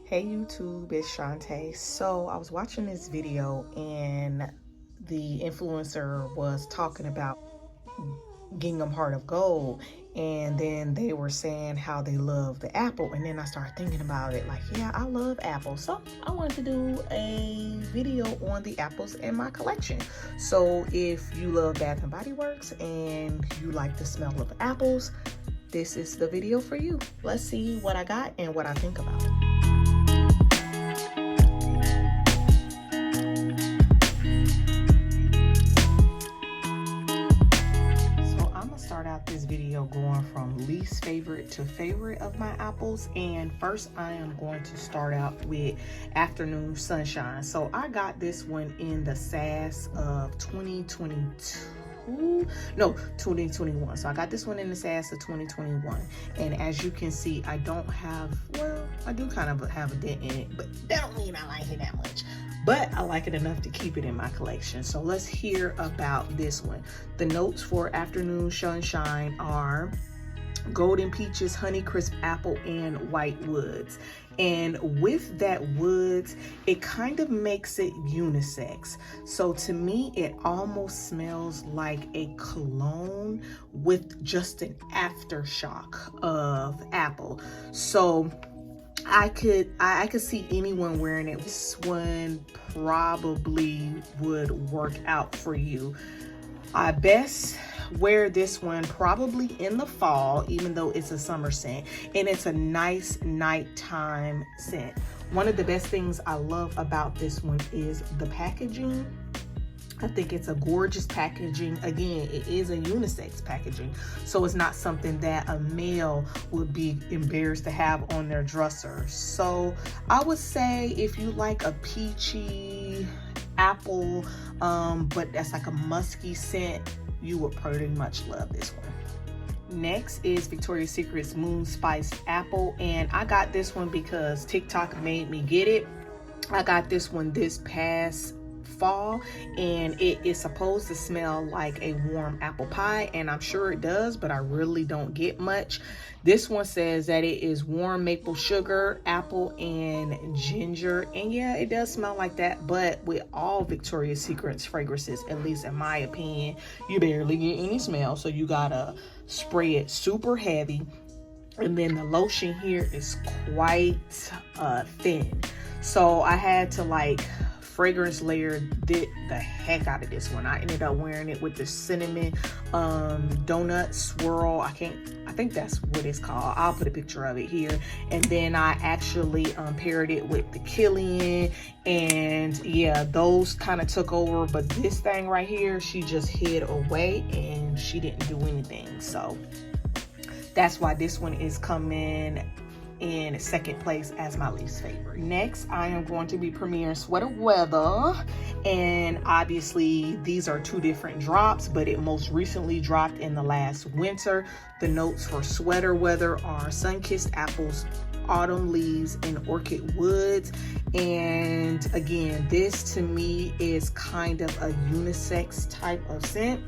Hey YouTube, it's Shantae. So I was watching this video and the influencer was talking about Gingham Heart of Gold, and then they were saying how they love the apple, and then I started thinking about it like, yeah, I love apples, so I wanted to do a video on the apples in my collection. So if you love Bath and Body Works and you like the smell of apples, this is the video for you. Let's see what I got and what I think about it. Start out this video going from least favorite to favorite of my apples, and first I am going to start out with Afternoon Sunshine. So I got this one in the SAS of 2021. So I got this one in the SAS of 2021, and as you can see, I don't have, well, I do kind of have a dent in it, but that don't mean I like it that much. But I like it enough to keep it in my collection. So let's hear about this one. The notes for Afternoon Sunshine are golden peaches, honey crisp apple, and white woods. And with that woods, it kind of makes it unisex. So to me, it almost smells like a cologne with just an aftershock of apple. So I could see anyone wearing it. This one probably would work out for you. I best wear this one probably in the fall, even though it's a summer scent, and it's a nice nighttime scent. One of the best things I love about this one is the packaging. I think it's a gorgeous packaging. Again, it is a unisex packaging, so it's not something that a male would be embarrassed to have on their dresser. So I would say if you like a peachy apple, but that's like a musky scent, you would pretty much love this one. Next is Victoria's Secret's Moon Spiced Apple, and I got this one because TikTok made me get it. I got this one this past fall, and it is supposed to smell like a warm apple pie, and I'm sure it does, but I really don't get much. This one says that it is warm maple sugar, apple, and ginger, and yeah, it does smell like that. But with all Victoria's Secret's fragrances, at least in my opinion, you barely get any smell, so you gotta spray it super heavy. And then the lotion here is quite thin, so I had to like fragrance layer the heck out of this one. I ended up wearing it with the cinnamon donut swirl. I think that's what it's called. I'll put a picture of it here. And then I actually paired it with the Killian, and yeah, those kind of took over. But this thing right here, she just hid away and she didn't do anything. So that's why this one is coming in second place as my least favorite. Next, I am going to be premiering Sweater Weather, and obviously these are two different drops, but it most recently dropped in the last winter. The notes for Sweater Weather are sun-kissed apples, autumn leaves, and orchid woods. And again, this to me is kind of a unisex type of scent.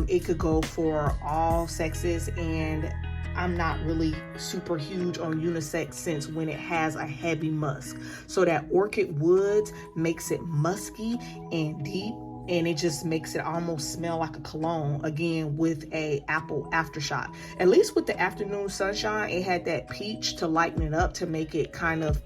It could go for all sexes, and I'm not really super huge on unisex scents when it has a heavy musk. So that orchid woods makes it musky and deep, and it just makes it almost smell like a cologne, again with a apple aftershock. At least with the Afternoon Sunshine, it had that peach to lighten it up to make it kind of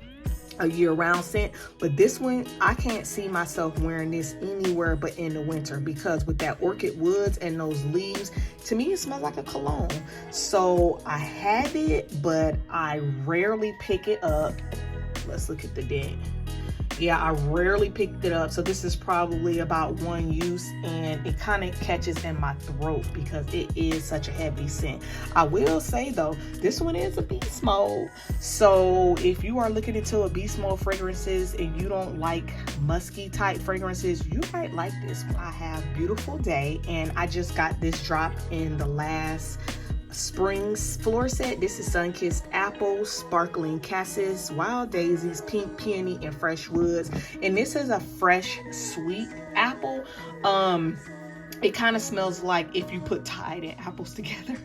a year-round scent. But this one, I can't see myself wearing this anywhere but in the winter, because with that orchid woods and those leaves, to me it smells like a cologne. So I have it, but I rarely pick it up. Let's look at the dent. Yeah, I rarely picked it up, so this is probably about one use, and it kind of catches in my throat because it is such a heavy scent. I will say though, this one is a beast mode, so if you are looking into a beast mode fragrances and you don't like musky type fragrances, you might like this one. I have Beautiful Day, and I just got this drop in the last Spring's floor set. This is sun-kissed apples, sparkling cassis, wild daisies, pink peony, and fresh woods. And this is a fresh sweet apple. It kind of smells like if you put Tye Die apples together.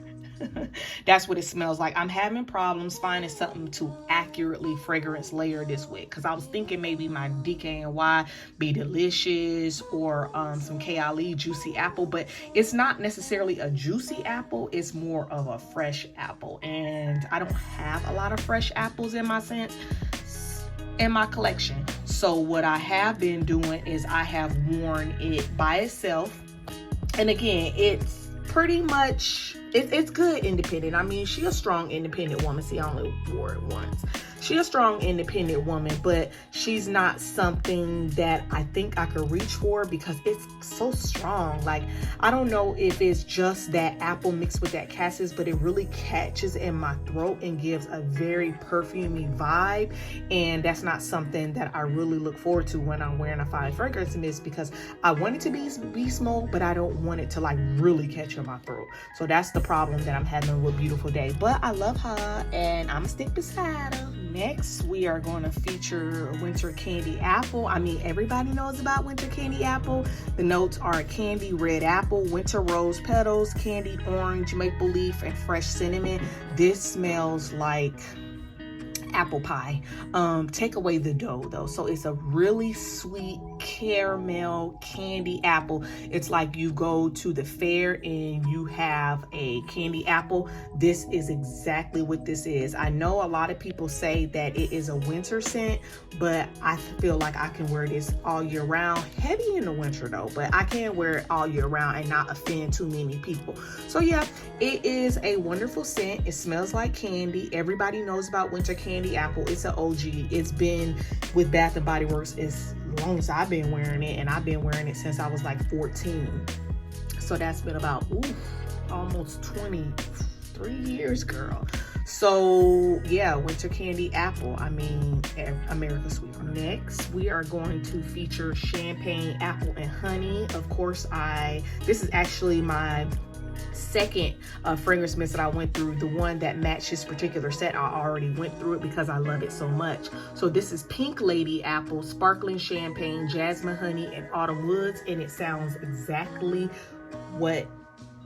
That's what it smells like. I'm having problems finding something to accurately fragrance layer this with, because I was thinking maybe my DKNY Be Delicious or some KLE Juicy Apple, but it's not necessarily a juicy apple. It's more of a fresh apple, and I don't have a lot of fresh apples in my scent in my collection. So what I have been doing is I have worn it by itself, and again, it's pretty much it's good independent. I mean, she a strong independent woman. See, I only wore it once. She a strong independent woman, but she's not something that I think I could reach for because it's so strong. Like, I don't know if it's just that apple mixed with that cassis, but it really catches in my throat and gives a very perfumey vibe. And that's not something that I really look forward to when I'm wearing a fine fragrance mist, because I want it to be smoked, but I don't want it to like really catch in my throat. So that's the problem that I'm having with Beautiful Day. But I love her and I'm gonna stick beside her. Next, we are going to feature Winter Candy Apple. I mean, everybody knows about Winter Candy Apple. The notes are candy red apple, winter rose petals, candied orange, maple leaf, and fresh cinnamon. This smells like apple pie. Take away the dough though. So it's a really sweet caramel candy apple. It's like you go to the fair and you have a candy apple. This is exactly what this is. I know a lot of people say that it is a winter scent, but I feel like I can wear this all year round. Heavy in the winter though, but I can wear it all year round and not offend too many people. So yeah, it is a wonderful scent. It smells like candy. Everybody knows about Winter Candy Apple. It's an OG. It's been with Bath and Body Works as long as I've been wearing it, and I've been wearing it since I was like 14. So that's been about almost 23 years, girl. So yeah, Winter Candy Apple. I mean, America's Sweet. Next, we are going to feature Champagne Apple and Honey. Of course, this is actually my second fragrance mist that I went through. The one that matched this particular set, I already went through it because I love it so much. So this is Pink Lady Apple, Sparkling Champagne, Jasmine Honey, and Autumn Woods, and it sounds exactly what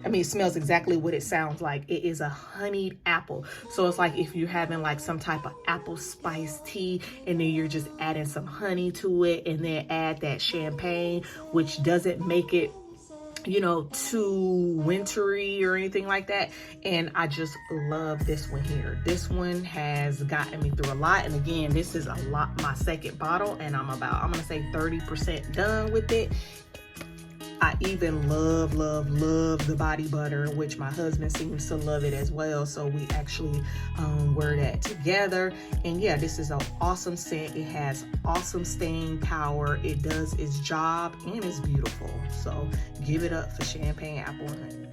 it smells exactly what it sounds like. It is a honeyed apple. So it's like if you're having like some type of apple spice tea and then you're just adding some honey to it and then add that champagne, which doesn't make it, you know, too wintry or anything like that. And I just love this one here. This one has gotten me through a lot. And again, this is my second bottle, and I'm gonna say 30% done with it. I even love the body butter, which my husband seems to love it as well. So we actually wear that together. And yeah, this is an awesome scent. It has awesome staying power. It does its job and it's beautiful. So give it up for Champagne Apple and Honey.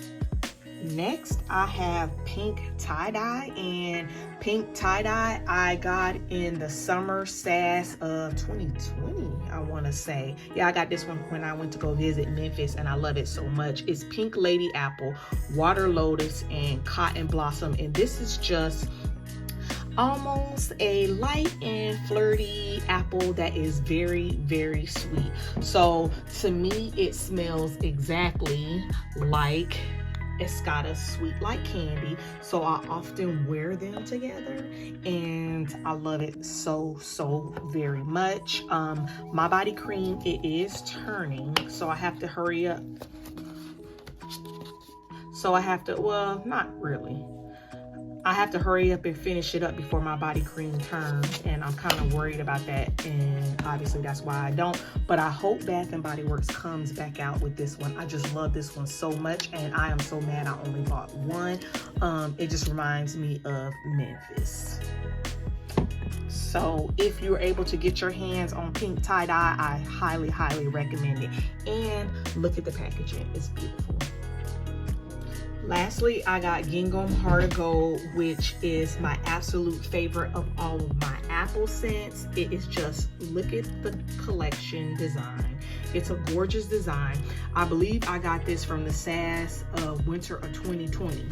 Next, I have Pink Tye Die, and Pink Tye Dye I got in the summer sass of 2020, I want to say. Yeah, I got this one when I went to go visit Memphis, and I love it so much. It's Pink Lady Apple, Water Lotus, and Cotton Blossom, and this is just almost a light and flirty apple that is very, very sweet. So to me, it smells exactly like Escada Sweet Like Candy. So I often wear them together and I love it so very much. My body cream, it is turning, so I have to hurry up. So I have to, well, not really. I have to hurry up and finish it up before my body cream turns, and I'm kind of worried about that, and obviously that's why I don't. But I hope Bath and Body Works comes back out with this one. I just love this one so much, and I am so mad I only bought one. It just reminds me of Memphis. So if you're able to get your hands on Pink Tye Dye, I highly recommend it. And look at the packaging, it's beautiful. Lastly, I got Gingham Heart of Gold, which is my absolute favorite of all of my apple scents. It is just, look at the collection design. It's a gorgeous design. I believe I got this from the SAS of winter of 2020.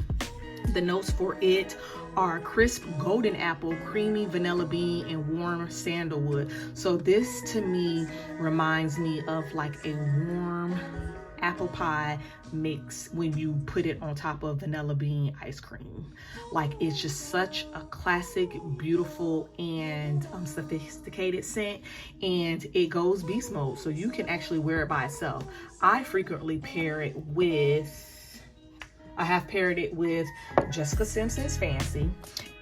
The notes for it are crisp golden apple, creamy vanilla bean, and warm sandalwood. So this to me reminds me of like a warm apple pie mix when you put it on top of vanilla bean ice cream. Like, it's just such a classic, beautiful, and sophisticated scent, and it goes beast mode, so you can actually wear it by itself. I frequently pair it with, I have paired it with Jessica Simpson's Fancy,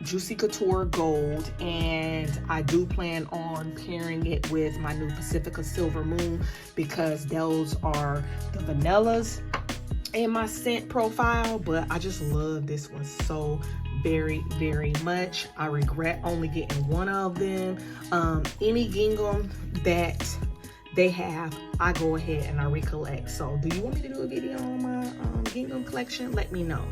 Juicy Couture Gold, and I do plan on pairing it with my new Pacifica Silver Moon, because those are the vanillas in my scent profile. But I just love this one so very, very much. I regret only getting one of them. Any Gingham that they have, I go ahead and I recollect. So do you want me to do a video on my Gingham collection? Let me know.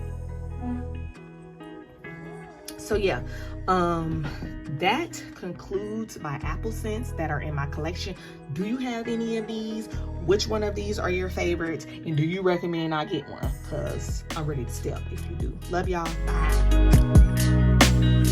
So yeah, that concludes my apple scents that are in my collection. Do you have any of these? Which one of these are your favorites? And do you recommend I get one? Because I'm ready to step if you do. Love y'all. Bye.